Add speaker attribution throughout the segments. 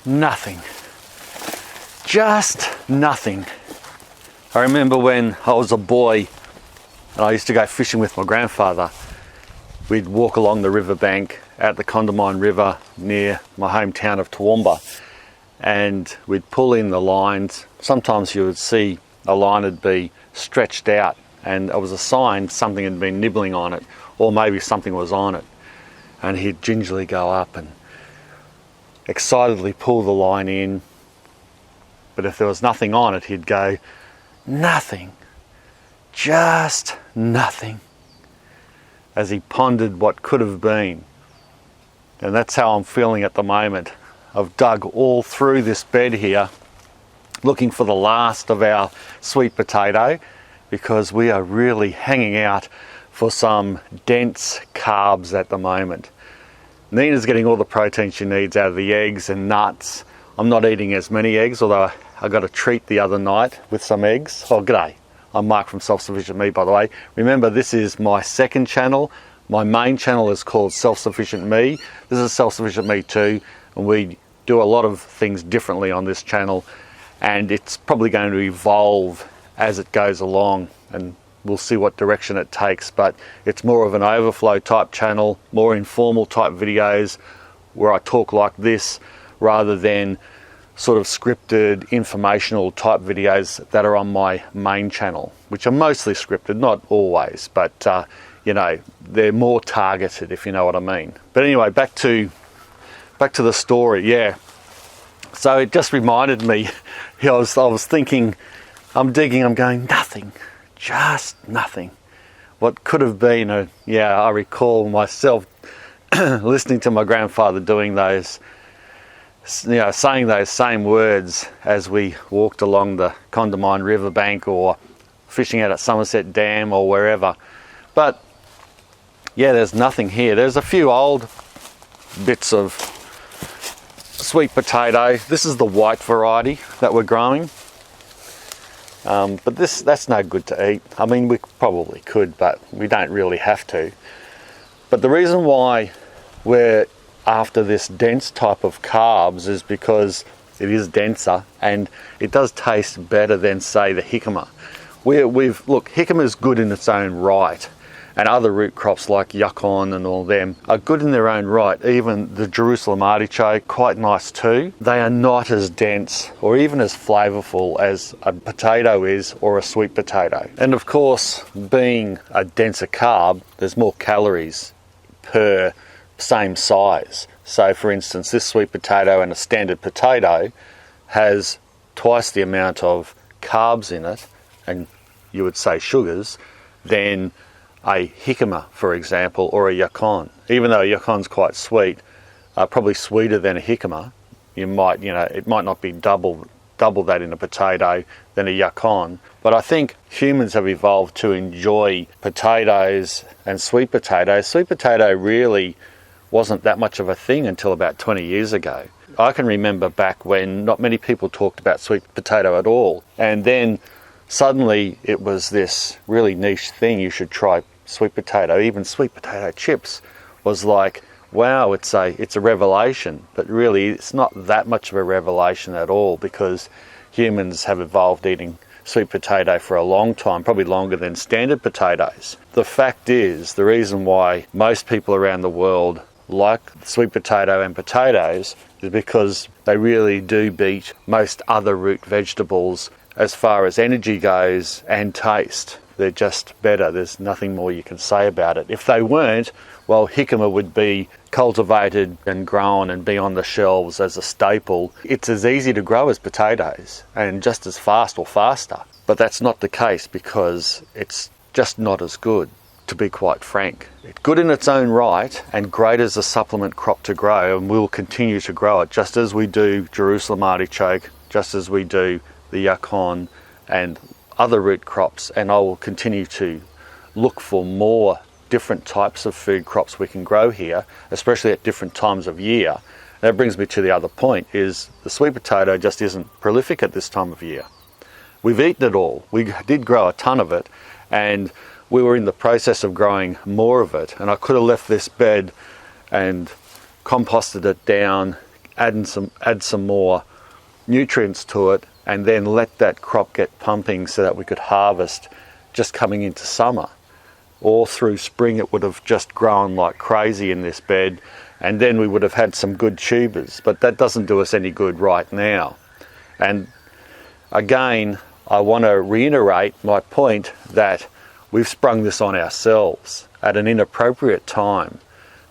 Speaker 1: nothing. Just nothing. I remember when I was a boy and I used to go fishing with my grandfather. We'd walk along the riverbank at the Condamine River near my hometown of Toowoomba, and we'd pull in the lines. Sometimes you would see a line would be stretched out and it was a sign something had been nibbling on it, or maybe something was on it. And he'd gingerly go up and excitedly pull the line in. But if there was nothing on it, he'd go, nothing, just nothing, as he pondered what could have been. And that's how I'm feeling at the moment. I've dug all through this bed here, looking for the last of our sweet potato, because we are really hanging out for some dense carbs at the moment. Nina's getting all the protein she needs out of the eggs and nuts. I'm not eating as many eggs, although I got a treat the other night with some eggs. Oh, g'day. I'm Mark from Self-Sufficient Me, by the way. Remember, this is my second channel. My main channel is called Self-Sufficient Me. This is Self-Sufficient Me too, and we do a lot of things differently on this channel, and it's probably going to evolve as it goes along, and we'll see what direction it takes. But it's more of an overflow type channel, more informal type videos where I talk like this rather than sort of scripted informational type videos that are on my main channel, which are mostly scripted, not always, but you know, they're more targeted, if you know what I mean. But anyway, back to the story. Yeah, so it just reminded me, I was thinking, I'm digging, I'm going, nothing, just nothing. What could have been yeah, I recall myself listening to my grandfather doing those, you know, saying those same words as we walked along the Condamine riverbank or fishing out at Somerset Dam or wherever. But yeah, there's nothing here. There's a few old bits of sweet potato. This is the white variety that we're growing. But that's no good to eat. I mean, we probably could, but we don't really have to. But the reason why we're after this dense type of carbs is because it is denser and it does taste better than, say, the jicama. Look, jicama is good in its own right, and other root crops like yukon and all them are good in their own right. Even the Jerusalem artichoke, quite nice too. They are not as dense or even as flavorful as a potato is or a sweet potato. And of course, being a denser carb, there's more calories per same size. So for instance, this sweet potato and a standard potato has twice the amount of carbs in it, and you would say sugars, than a jicama, for example, or a yukon. Even though a yukon's quite sweet, probably sweeter than a jicama. It might not be double that in a potato than a yukon. But I think humans have evolved to enjoy potatoes and sweet potatoes. Sweet potato really wasn't that much of a thing until about 20 years ago. I can remember back when not many people talked about sweet potato at all. And then suddenly it was this really niche thing. You should try sweet potato. Even sweet potato chips was like, wow, it's a revelation. But really, it's not that much of a revelation at all, because humans have evolved eating sweet potato for a long time, probably longer than standard potatoes. The fact is, the reason why most people around the world like sweet potato and potatoes is because they really do beat most other root vegetables as far as energy goes and taste. They're just better. There's nothing more you can say about it. If they weren't, well, jicama would be cultivated and grown and be on the shelves as a staple. It's as easy to grow as potatoes and just as fast or faster. But that's not the case, because it's just not as good, to be quite frank. It's good in its own right and great as a supplement crop to grow, and we'll continue to grow it just as we do Jerusalem artichoke, just as we do the yukon and other root crops. And I will continue to look for more different types of food crops we can grow here, especially at different times of year. That brings me to the other point, is the sweet potato just isn't prolific at this time of year. We've eaten it all. We did grow a ton of it, and we were in the process of growing more of it, and I could have left this bed and composted it down, add some more nutrients to it, and then let that crop get pumping so that we could harvest just coming into summer. All through spring it would have just grown like crazy in this bed, and then we would have had some good tubers, but that doesn't do us any good right now. And again, I want to reiterate my point that we've sprung this on ourselves at an inappropriate time,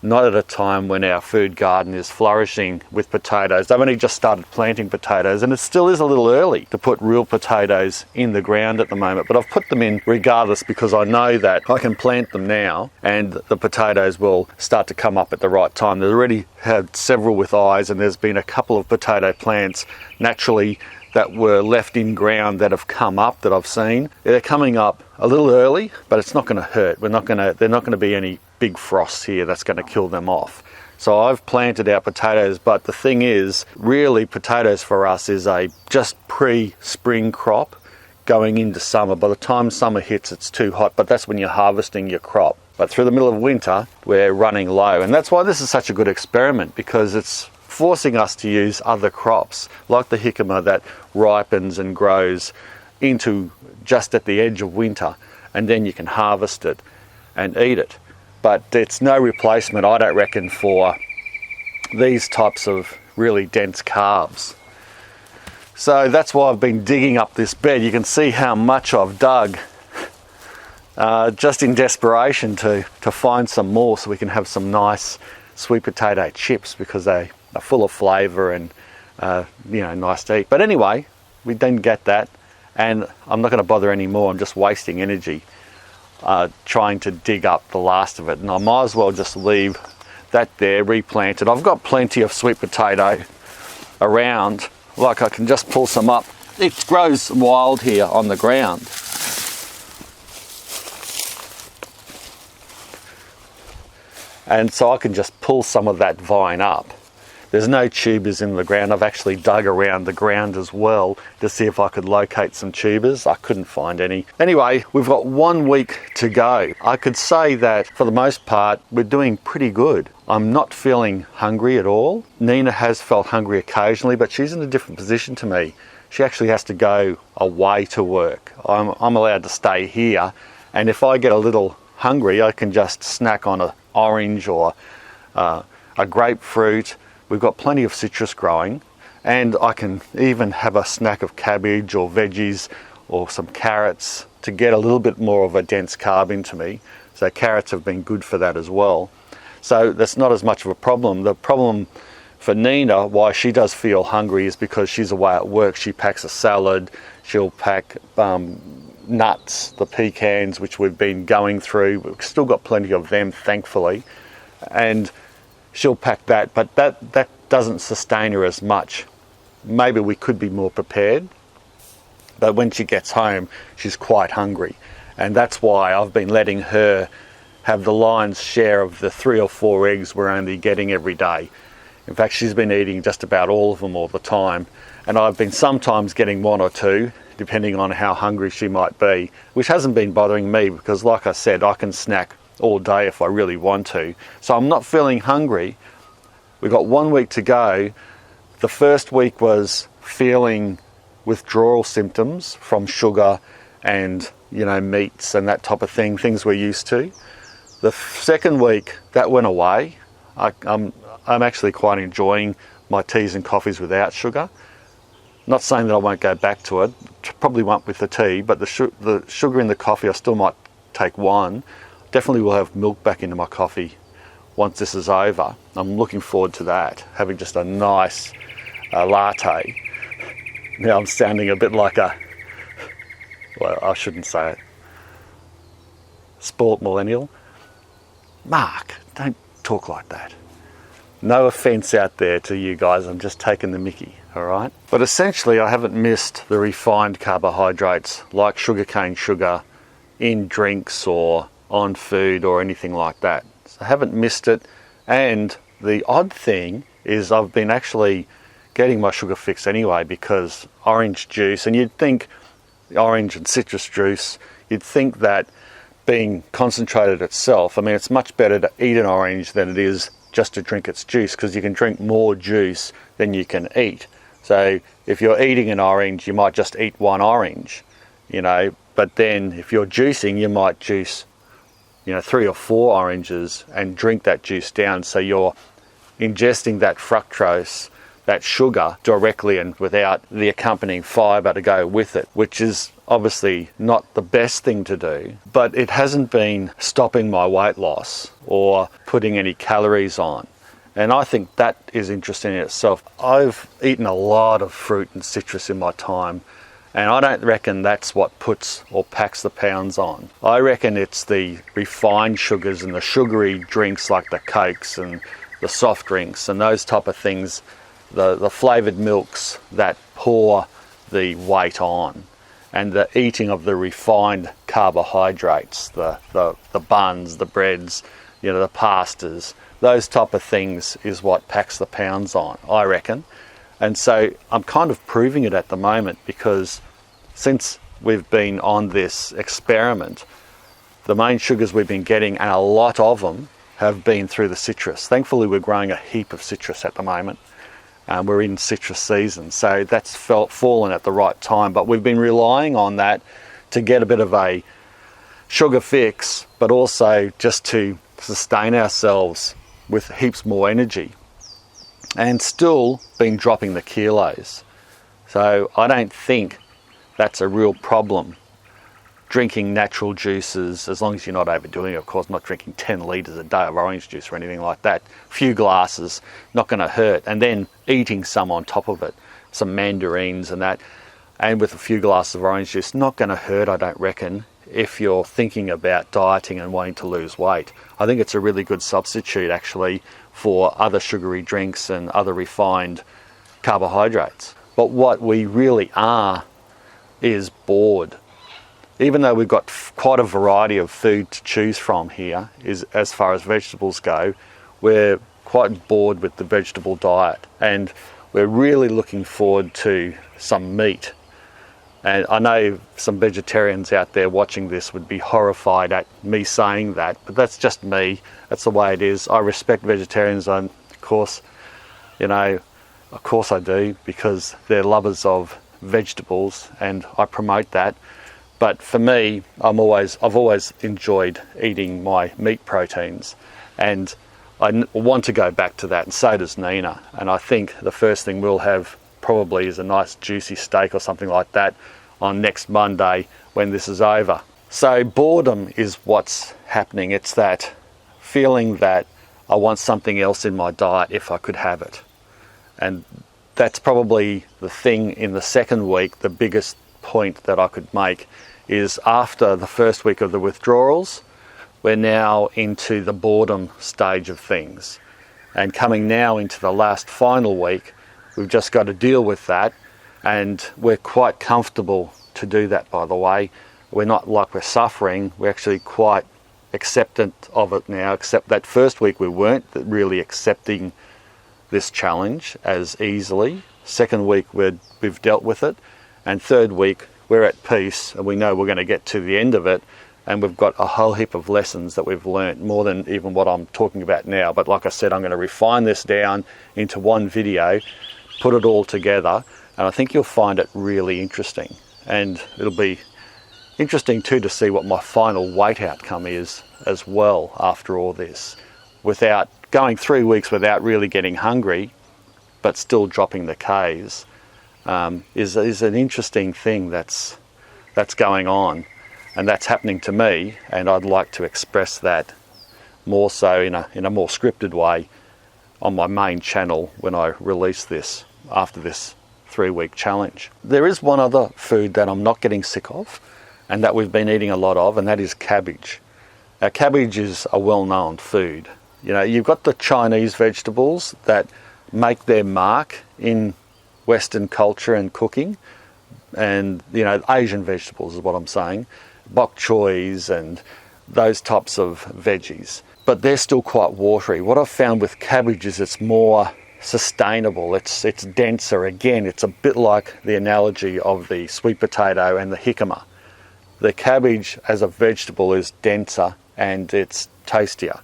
Speaker 1: not at a time when our food garden is flourishing with potatoes. They've only just started planting potatoes, and it still is a little early to put real potatoes in the ground at the moment, but I've put them in regardless because I know that I can plant them now and the potatoes will start to come up at the right time. They've already had several with eyes, and there's been a couple of potato plants naturally that were left in ground that have come up that I've seen. They're coming up a little early, but it's not going to hurt. They're not going to be any big frosts here that's going to kill them off. So I've planted our potatoes, but the thing is, really potatoes for us is a just pre-spring crop going into summer. By the time summer hits, it's too hot, but that's when you're harvesting your crop. But through the middle of winter, we're running low. And that's why this is such a good experiment, because it's forcing us to use other crops, like the jicama that ripens and grows into just at the edge of winter, and then you can harvest it and eat it. But it's no replacement, I don't reckon, for these types of really dense carbs. So that's why I've been digging up this bed. You can see how much I've dug just in desperation to find some more so we can have some nice sweet potato chips, because they are full of flavour and nice to eat. But anyway, we didn't get that, and I'm not going to bother anymore. I'm just wasting energy trying to dig up the last of it, and I might as well just leave that there, replant it. I've got plenty of sweet potato around, like I can just pull some up. It grows wild here on the ground. And so I can just pull some of that vine up. There's no tubers in the ground. I've actually dug around the ground as well to see if I could locate some tubers. I couldn't find any. Anyway, we've got 1 week to go. I could say that for the most part, we're doing pretty good. I'm not feeling hungry at all. Nina has felt hungry occasionally, but she's in a different position to me. She actually has to go away to work. I'm allowed to stay here, and if I get a little hungry, I can just snack on an orange or a grapefruit. We've got plenty of citrus growing, and I can even have a snack of cabbage or veggies or some carrots to get a little bit more of a dense carb into me. So carrots have been good for that as well. So that's not as much of a problem. The problem for Nina, why she does feel hungry, is because she's away at work. She packs a salad, she'll pack nuts, the pecans, which we've been going through. We've still got plenty of them, thankfully. And she'll pack that, but that doesn't sustain her as much. Maybe we could be more prepared, but when she gets home, she's quite hungry. And that's why I've been letting her have the lion's share of the 3 or 4 eggs we're only getting every day. In fact, she's been eating just about all of them all the time. And I've been sometimes getting 1 or 2, depending on how hungry she might be, which hasn't been bothering me because, like I said, I can snack all day if I really want to. So I'm not feeling hungry. We've got 1 week to go. The first week was feeling withdrawal symptoms from sugar and, meats and that type of thing, things we're used to. The second week, that went away. I'm actually quite enjoying my teas and coffees without sugar. Not saying that I won't go back to it, probably won't with the tea, but the sugar in the coffee I still might take one. Definitely will have milk back into my coffee once this is over. I'm looking forward to that, having just a nice latte. Now I'm sounding a bit like well, I shouldn't say it, spoilt millennial. Mark, don't talk like that. No offence out there to you guys, I'm just taking the mickey, all right? But essentially I haven't missed the refined carbohydrates like sugarcane sugar in drinks or on food or anything like that. So I haven't missed it, and the odd thing is I've been actually getting my sugar fix anyway, because orange juice, and you'd think orange and citrus juice, you'd think that being concentrated itself, I mean, it's much better to eat an orange than it is just to drink its juice, because you can drink more juice than you can eat. So if you're eating an orange, you might just eat one orange, but then if you're juicing, you might juice 3 or 4 oranges and drink that juice down, so you're ingesting that fructose, that sugar, directly and without the accompanying fibre to go with it, which is obviously not the best thing to do, but it hasn't been stopping my weight loss or putting any calories on. And I think that is interesting in itself. I've eaten a lot of fruit and citrus in my time, and I don't reckon that's what puts or packs the pounds on. I reckon it's the refined sugars and the sugary drinks like the Cokes and the soft drinks and those type of things, the flavoured milks that pour the weight on, and the eating of the refined carbohydrates, the buns, the breads, the pastas, those type of things is what packs the pounds on, I reckon. And so I'm kind of proving it at the moment, because since we've been on this experiment, the main sugars we've been getting, and a lot of them, have been through the citrus. Thankfully, we're growing a heap of citrus at the moment. We're in citrus season, so that's fallen at the right time. But we've been relying on that to get a bit of a sugar fix, but also just to sustain ourselves with heaps more energy, and still been dropping the kilos. So I don't think that's a real problem, drinking natural juices, as long as you're not overdoing it, of course, not drinking 10 litres a day of orange juice or anything like that. A few glasses, not going to hurt. And then eating some on top of it, some mandarins and that, and with a few glasses of orange juice, not going to hurt, I don't reckon, if you're thinking about dieting and wanting to lose weight. I think it's a really good substitute, actually, for other sugary drinks and other refined carbohydrates. But what we really are is bored. Even though we've got quite a variety of food to choose from here, as far as vegetables go, we're quite bored with the vegetable diet, and we're really looking forward to some meat. And I know some vegetarians out there watching this would be horrified at me saying that, but that's just me. That's the way it is. I respect vegetarians, and of course I do, because they're lovers of vegetables, and I promote that. But for me, I've always enjoyed eating my meat proteins, and I want to go back to that, and so does Nina. And I think the first thing we'll have probably is a nice juicy steak or something like that on next Monday when this is over. So boredom is what's happening. It's that feeling that I want something else in my diet if I could have it. And that's probably the thing in the second week. The biggest point that I could make is, after the first week of the withdrawals, we're now into the boredom stage of things. And coming now into the last final week, we've just got to deal with that. And we're quite comfortable to do that, by the way. We're not like we're suffering. We're actually quite acceptant of it now, except that first week we weren't really accepting this challenge as easily. Second week we've dealt with it. And third week we're at peace, and we know we're going to get to the end of it, and we've got a whole heap of lessons that we've learnt, more than even what I'm talking about now. But like I said, I'm going to refine this down into one video, put it all together, and I think you'll find it really interesting. And it'll be interesting too to see what my final weight outcome is as well after all this, without going 3 weeks without really getting hungry, but still dropping the Ks. Is an interesting thing that's going on, and that's happening to me, and I'd like to express that more so in a more scripted way on my main channel when I release this after this 3-week challenge. There is one other food that I'm not getting sick of, and that we've been eating a lot of, and that is cabbage. Now, cabbage is a well-known food. You've got the Chinese vegetables that make their mark in Western culture and cooking, and Asian vegetables is what I'm saying, bok choys and those types of veggies, but they're still quite watery. What I've found with cabbage is it's more sustainable, it's denser. Again, it's a bit like the analogy of the sweet potato and the jicama. The cabbage as a vegetable is denser and it's tastier,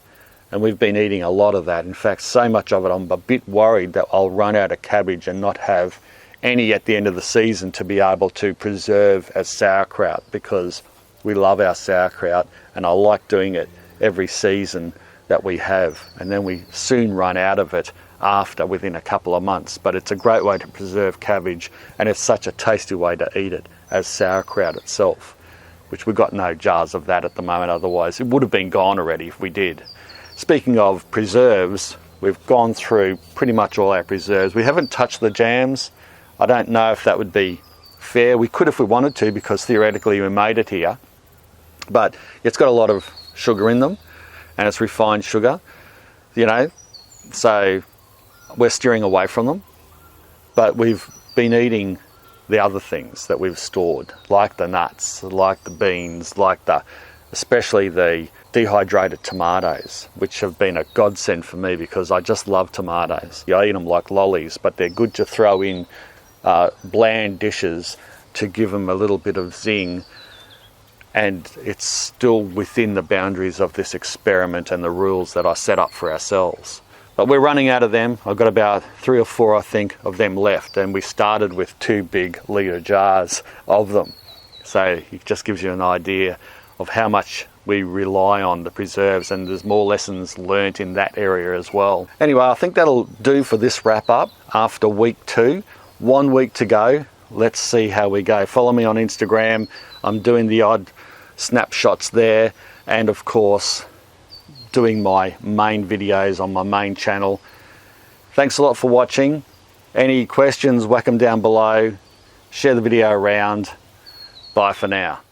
Speaker 1: and we've been eating a lot of that. In fact, so much of it I'm a bit worried that I'll run out of cabbage and not have any at the end of the season to be able to preserve as sauerkraut, because we love our sauerkraut and I like doing it every season that we have, and then we soon run out of it within a couple of months. But it's a great way to preserve cabbage, and it's such a tasty way to eat it as sauerkraut itself, which we've got no jars of that at the moment, otherwise it would have been gone already if we did. Speaking of preserves, we've gone through pretty much all our preserves. We haven't touched the jams. I don't know if that would be fair. We could if we wanted to, because theoretically we made it here, but it's got a lot of sugar in them, and it's refined sugar, you know, so we're steering away from them. But we've been eating the other things that we've stored, like the nuts, like the beans, especially the dehydrated tomatoes, which have been a godsend for me because I just love tomatoes. I eat them like lollies, but they're good to throw in bland dishes to give them a little bit of zing, and it's still within the boundaries of this experiment and the rules that I set up for ourselves. But we're running out of them. I've got about 3 or 4, I think, of them left, and we started with 2 big litre jars of them. So it just gives you an idea of how much we rely on the preserves, and there's more lessons learnt in that area as well. Anyway, I think that'll do for this wrap up after week 2. 1 week to go. Let's see how we go. Follow me on Instagram. I'm doing the odd snapshots there, and of course doing my main videos on my main channel. Thanks a lot for watching. Any questions, whack them down below. Share the video around. Bye for now.